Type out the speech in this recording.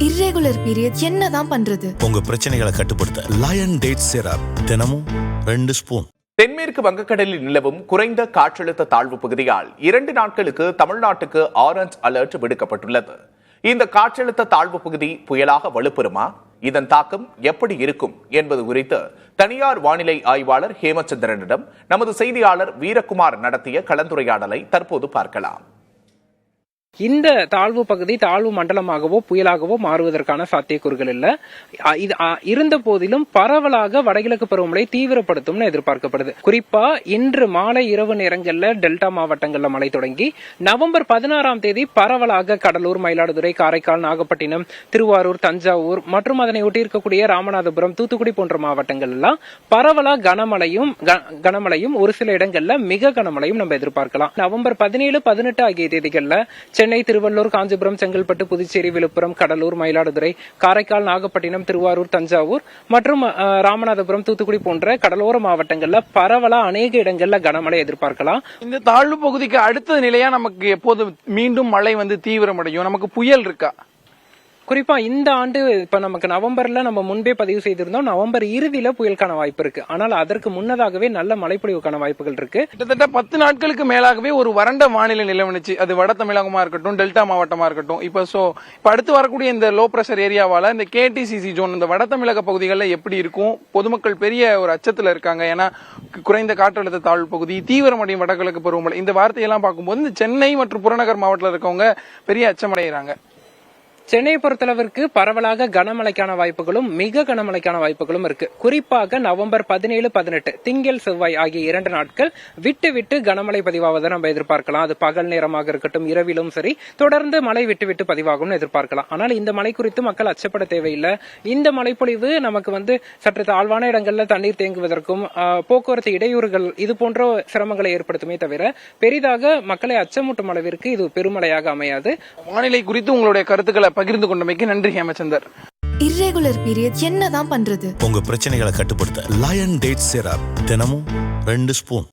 Irregular period என்னதான் பண்றது? உங்க பிரச்சனைகளை கட்டுப்படுத்த லயன் டேட் சிரப் தினமும் 2 ஸ்பூன். தென்மேற்கு வங்கக்கடலில் நிலவும் குறைந்த காற்றழுத்த தாழ்வு பகுதியால் 2 நாட்களுக்கு தமிழ்நாட்டுக்கு ஆரஞ்ச் அலர்ட் விடுக்கப்பட்டுள்ளது. இந்த காற்றழுத்த தாழ்வு பகுதி புயலாக வலுப்பெறுமா? இதன் தாக்கம் எப்படி இருக்கும் என்பது குறித்து தனியார் வானிலை ஆய்வாளர் ஹேமச்சந்திரனிடம் நமது செய்தியாளர் வீரகுமார் நடத்திய கலந்துரையாடலை தற்போது பார்க்கலாம். இந்த தாழ்வு பகுதி தாழ்வு மண்டலமாகவோ புயலாகவோ மாறுவதற்கான சாத்தியக்கூறுகள் இல்ல. இருந்த போதிலும் பரவலாக வடகிழக்கு பருவமழை தீவிரப்படுத்தும் எதிர்பார்க்கப்படுது. குறிப்பா இன்று மாலை இரவு நேரங்கள்ல டெல்டா மாவட்டங்கள்ல மழை தொடங்கி நவம்பர் 16ஆம் தேதி பரவலாக கடலூர், மயிலாடுதுறை, காரைக்கால், நாகப்பட்டினம், திருவாரூர், தஞ்சாவூர் மற்றும் அதனை ஒட்டி இருக்கக்கூடிய ராமநாதபுரம், தூத்துக்குடி போன்ற மாவட்டங்கள் எல்லாம் பரவலா கனமழையும் ஒரு சில இடங்கள்ல மிக கனமழையும் நம்ம எதிர்பார்க்கலாம். நவம்பர் 17, 18 ஆகிய தேதிகள்ல சென்னை, திருவள்ளூர், காஞ்சிபுரம், செங்கல்பட்டு, புதுச்சேரி, விழுப்புரம், கடலூர், மயிலாடுதுறை, காரைக்கால், நாகப்பட்டினம், திருவாரூர், தஞ்சாவூர் மற்றும் ராமநாதபுரம், தூத்துக்குடி போன்ற கடலோர மாவட்டங்கள்ல பரவலா அநேக இடங்கள்ல கனமழை எதிர்பார்க்கலாம். இந்த தாழ்வு பகுதிக்கு அடுத்த நிலையா நமக்கு எப்போது மீண்டும் மழை தீவிரமடையும்? நமக்கு புயல் இருக்கா? குறிப்பா இந்த ஆண்டு இப்ப நமக்கு நவம்பர்ல நம்ம முன்பே பதிவு செய்திருந்தோம். நவம்பர் இறுதியில புயலுக்கான வாய்ப்பு இருக்கு. ஆனால் அதற்கு முன்னதாகவே நல்ல மழைப்பொழிவுக்கான வாய்ப்புகள் இருக்கு. கிட்டத்தட்ட 10 நாட்களுக்கு மேலாகவே ஒரு வறண்ட வானிலை நிலவனுச்சு. அது வட தமிழகமா இருக்கட்டும், டெல்டா மாவட்டமா இருக்கட்டும். இப்ப அடுத்து வரக்கூடிய இந்த லோ பிரஷர் ஏரியாவால இந்த கேடிசிசி ஜோன், இந்த வட தமிழக பகுதிகளில் எப்படி இருக்கும்? பொதுமக்கள் பெரிய ஒரு அச்சத்துல இருக்காங்க. ஏன்னா குறைந்த காற்றழுத்த தாழ்வு பகுதி, தீவிரமடையும் வடகிழக்கு பருவமழை, இந்த வார்த்தையெல்லாம் பார்க்கும்போது இந்த சென்னை மற்றும் புறநகர் மாவட்டத்தில் இருக்கவங்க பெரிய அச்சமடைகிறாங்க. சென்னையை பொறுத்தளவிற்கு பரவலாக கனமழைக்கான வாய்ப்புகளும் மிக கனமழைக்கான வாய்ப்புகளும் இருக்கு. குறிப்பாக நவம்பர் 17, 18 திங்கள், செவ்வாய் ஆகிய 2 நாட்கள் விட்டு விட்டு கனமழை பதிவாவதை நம்ம எதிர்பார்க்கலாம். அது பகல் நேரமாக இருக்கட்டும், இரவிலும் சரி தொடர்ந்து மழை விட்டு விட்டு பதிவாகும் எதிர்பார்க்கலாம். ஆனால் இந்த மழை குறித்து மக்கள் அச்சப்பட தேவையில்லை. இந்த மழைப்பொழிவு நமக்கு சற்று தாழ்வான இடங்கள்ல தண்ணீர் தேங்குவதற்கும் போக்குவரத்து இடையூறுகள் இது போன்ற சிரமங்களை ஏற்படுத்துமே தவிர பெரிதாக மக்களை அச்சமூட்டும் அளவிற்கு இது பெருமழையாக அமையாது. வானிலை குறித்து உங்களுடைய கருத்துக்களை பகிர்ந்து கொண்டமைக்கு நன்றி ஹேமச்சந்தர். இர்ரெகுலர் பீரியட் என்னதான் பண்றது? உங்க பிரச்சனைகளை கட்டுப்படுத்த லயன் டேட் சிரப் தினமும் 2 ஸ்பூன்.